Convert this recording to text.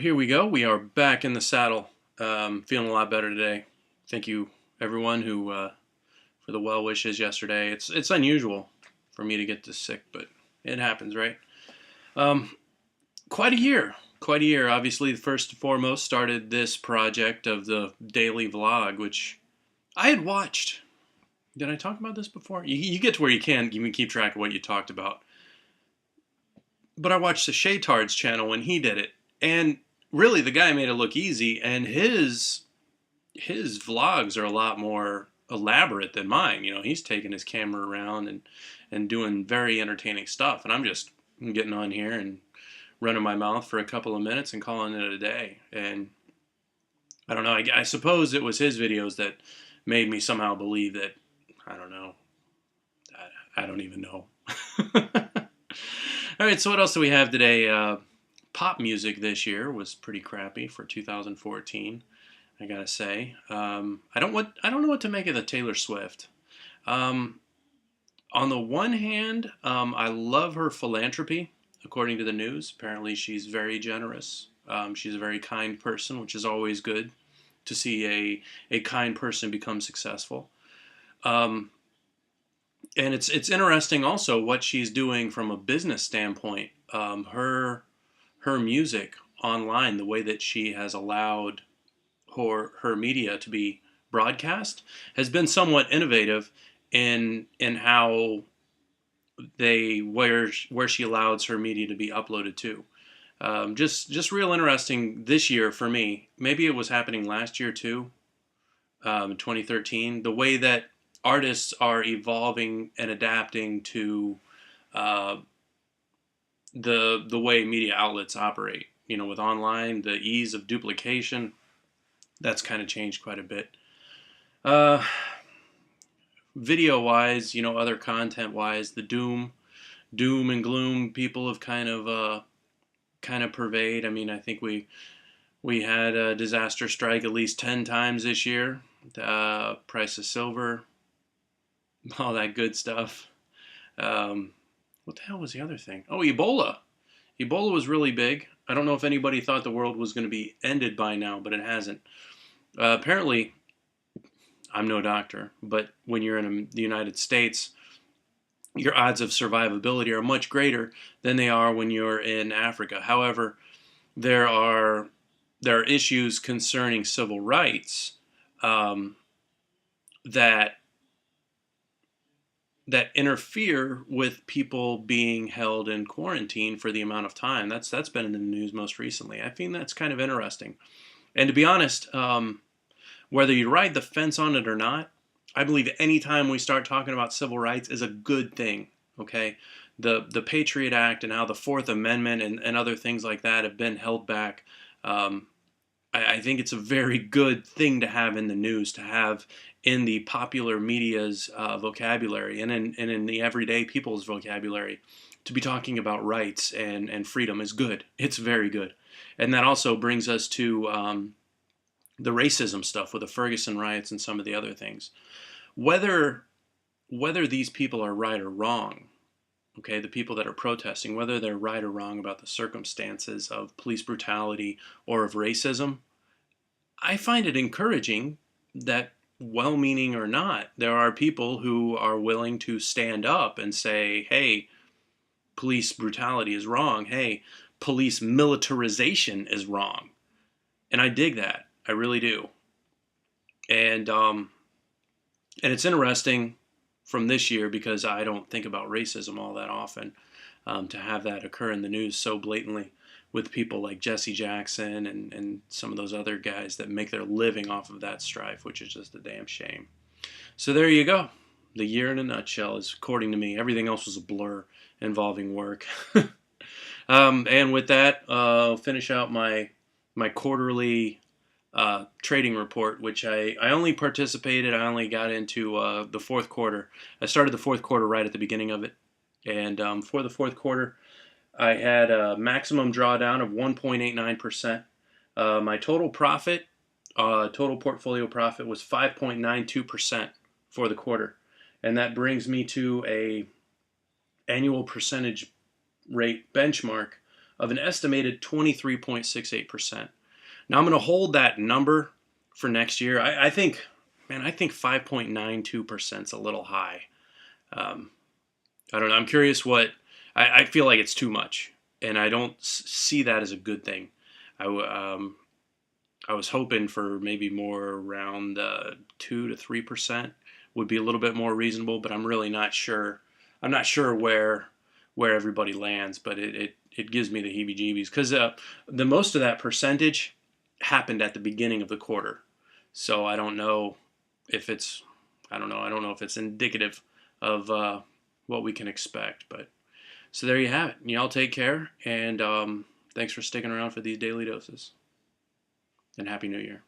Here we go. We are back in the saddle. Feeling a lot better today. Thank you, everyone, who for the well wishes yesterday. It's unusual for me to get this sick, but it happens, right? Um, quite a year. Quite a year. Obviously, first and foremost, started this project of the daily vlog, which I had watched. Did I talk about this before? You get to where you can even keep track of what you talked about. But I watched the Shaytard's channel when he did it, and really the guy made it look easy, and his vlogs are a lot more elaborate than mine. You know, he's taking his camera around and doing very entertaining stuff, and I'm just getting on here and running my mouth for a couple of minutes and calling it a day. And I don't know. I suppose it was his videos that made me somehow believe that. I don't know. I don't even know. All right, so what else do we have today? Pop music this year was pretty crappy for 2014. I gotta say, I don't know what to make of the Taylor Swift. Um, on the one hand, I love her philanthropy. According to the news, apparently she's very generous. She's a very kind person, which is always good to see a kind person become successful. Um, and it's interesting also what she's doing from a business standpoint. Her music online, the way that she has allowed her media to be broadcast, has been somewhat innovative in how where she allows her media to be uploaded to. Just real interesting this year for me. Maybe it was happening last year too, 2013. The way that artists are evolving and adapting to uh, the way media outlets operate. You know, with online, the ease of duplication, that's kind of changed quite a bit. Uh, Video wise, you know, other content wise, the doom and gloom people have kind of pervade. I mean, I think we had a disaster strike at least 10 times this year. Price of silver, all that good stuff. What the hell was the other thing? Oh, Ebola. Ebola was really big. I don't know if anybody thought the world was going to be ended by now, but it hasn't. Apparently, I'm no doctor, but when you're in the United States, your odds of survivability are much greater than they are when you're in Africa. However, there are there are issues concerning civil rights um, that that interfere with people being held in quarantine for the amount of time. That's been in the news most recently. I think that's kind of interesting. And to be honest, whether you ride the fence on it or not, I believe any time we start talking about civil rights is a good thing. Okay, the Patriot Act and how the Fourth Amendment and other things like that have been held back. Um, I think it's a very good thing to have in the news, to have in the popular media's vocabulary and in the everyday people's vocabulary. To be talking about rights and freedom is good. It's very good. And that also brings us to the racism stuff with the Ferguson riots and some of the other things. Whether these people are right or wrong, okay, the people that are protesting, whether they're right or wrong about the circumstances of police brutality or of racism, I find it encouraging that, well meaning or not, there are people who are willing to stand up and say, hey, police brutality is wrong. Hey, police militarization is wrong. And I dig that. I really do. And and it's interesting from this year because I don't think about racism all that often, to have that occur in the news so blatantly with people like Jesse Jackson and some of those other guys that make their living off of that strife, which is just a damn shame. So there you go. The year in a nutshell is, according to me, everything else was a blur involving work. And with that, I'll finish out my quarterly trading report, which I only participated. I only got into the fourth quarter. I started the fourth quarter right at the beginning of it. And for the fourth quarter, I had a maximum drawdown of 1.89%. My total profit, total portfolio profit, was 5.92% for the quarter. And that brings me to a annual percentage rate benchmark of an estimated 23.68%. Now I'm going to hold that number for next year. I think, man, I think 5.92% is a little high. Um, I don't know. I'm curious what, I feel like it's too much, and I don't see that as a good thing. I was hoping for maybe more around 2 to 3% would be a little bit more reasonable, but I'm really not sure. I'm not sure where everybody lands, but it gives me the heebie-jeebies because the most of that percentage happened at the beginning of the quarter, so I don't know if it's I don't know if it's indicative of what we can expect. But so there you have it. Y'all take care, and thanks for sticking around for these daily doses. And Happy New Year.